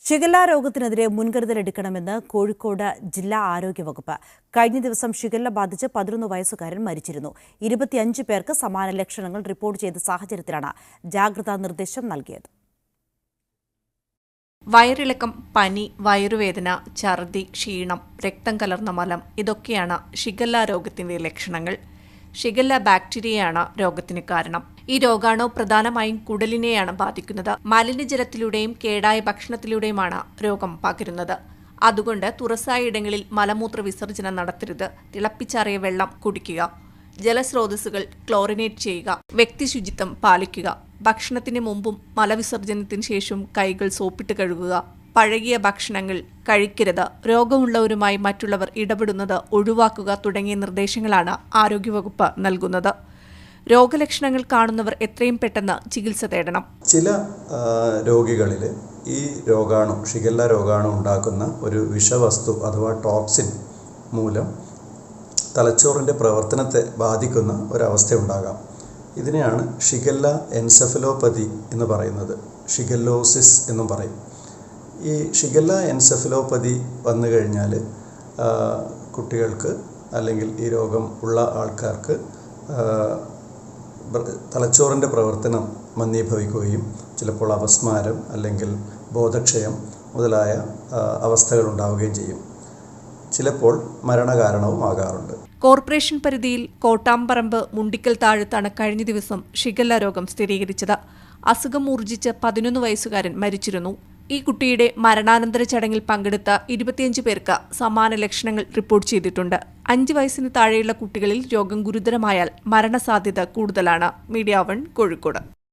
Shigella രോഗത്തിനെതിരെ മുൻകരുതലെടുക്കണമെന്ന് Kozhikode ജില്ലാ ആരോഗ്യവകുപ്പ്. കഴിഞ്ഞ ദിവസം ഷിഗല്ല ബാധിച്ച് 11 വയസ്സുകാരൻ മരിച്ചിരുന്നു. 25 പേർക്ക് സമാന ലക്ഷണങ്ങൾ റിപ്പോർട്ട് ചെയ്ത സാഹചര്യത്തിലാണ് ജാഗ്രതാ നിർദ്ദേശം നൽകിയത്. വയറിളക്കം, പനി, വയറുവേദന, ഛർദി, ക്ഷീണം, രക്തം കലർന്ന മലം ഇതൊക്കെയാണ് ഷിഗല്ല രോഗത്തിന്റെ ലക്ഷണങ്ങൾ. ഷിഗല്ല ബാക്ടീരിയയാണ് രോഗത്തിന് കാരണം. ഈ രോഗാണു പ്രധാനമായും കുടലിനെയാണ് ബാധിക്കുന്നത്. മലിനജലത്തിലൂടെയും കേടായ ഭക്ഷണത്തിലൂടെയുമാണ് രോഗം പകരുന്നത്. അതുകൊണ്ട് തുറസായ ഇടങ്ങളിൽ മലമൂത്ര വിസർജനം നടത്തരുത്. തിളപ്പിച്ചാറിയ വെള്ളം കുടിക്കുക. ജലസ്രോതസ്സുകൾ ക്ലോറിനേറ്റ് ചെയ്യുക. വ്യക്തി ശുചിത്വം പാലിക്കുക. ഭക്ഷണത്തിന് മുമ്പും മലവിസർജനത്തിന് ശേഷവും കൈകൾ സോപ്പിട്ട് കഴുകുക. പഴകിയ ഭക്ഷണങ്ങൾ കഴിക്കരുത്. രോഗമുള്ളവരുമായി മറ്റുള്ളവർ ഇടപെടുന്നത് ഒഴിവാക്കുക തുടങ്ങിയ നിർദ്ദേശങ്ങളാണ് ആരോഗ്യവകുപ്പ് നൽകുന്നത്. രോഗലക്ഷണങ്ങൾ കാണുന്നവർ എത്രയും പെട്ടെന്ന് ചികിത്സ തേടണം. ചില രോഗികളിൽ ഈ രോഗാണു, ഷിഗല്ല രോഗാണു ഉണ്ടാക്കുന്ന ഒരു വിഷവസ്തു അഥവാ ടോക്സിൻ മൂലം തലച്ചോറിൻ്റെ പ്രവർത്തനത്തെ ബാധിക്കുന്ന ഒരവസ്ഥയുണ്ടാകാം. ഇതിനെയാണ് ഷിഗല്ല എൻസെഫലോപ്പതി എന്ന് പറയുന്നത്. ഷിഗല്ലോസിസ് എന്നും പറയും. ഈ ഷിഗല്ല എൻസെഫലോപ്പതി വന്നു കഴിഞ്ഞാൽ കുട്ടികൾക്ക് അല്ലെങ്കിൽ ഈ രോഗം ഉള്ള ആൾക്കാർക്ക് തലച്ചോറിൻ്റെ പ്രവർത്തനം മന്ദീഭവിക്കുകയും ചിലപ്പോൾ അപസ്മാരം അല്ലെങ്കിൽ ബോധക്ഷയം മുതലായ അവസ്ഥകൾ ഉണ്ടാവുകയും ചെയ്യും. ചിലപ്പോൾ മരണകാരണവും ആകാറുണ്ട്. കോർപ്പറേഷൻ പരിധിയിൽ കോട്ടാമ്പറമ്പ് മുണ്ടിക്കൽ താഴത്താണ് കഴിഞ്ഞ ദിവസം ഷിഗല്ല രോഗം സ്ഥിരീകരിച്ചത്. അസുഖം ഊർജിച്ച് 11 വയസ്സുകാരൻ മരിച്ചിരുന്നു. ഈ കുട്ടിയുടെ മരണാനന്തര ചടങ്ങിൽ പങ്കെടുത്ത 25 പേർക്ക് സമാന ലക്ഷണങ്ങൾ റിപ്പോർട്ട് ചെയ്തിട്ടുണ്ട്. 5 വയസ്സിന് താഴെയുള്ള കുട്ടികളിൽ രോഗം ഗുരുതരമായാൽ മരണസാധ്യത കൂടുതലാണ്. മീഡിയ 1 കോഴിക്കോട്.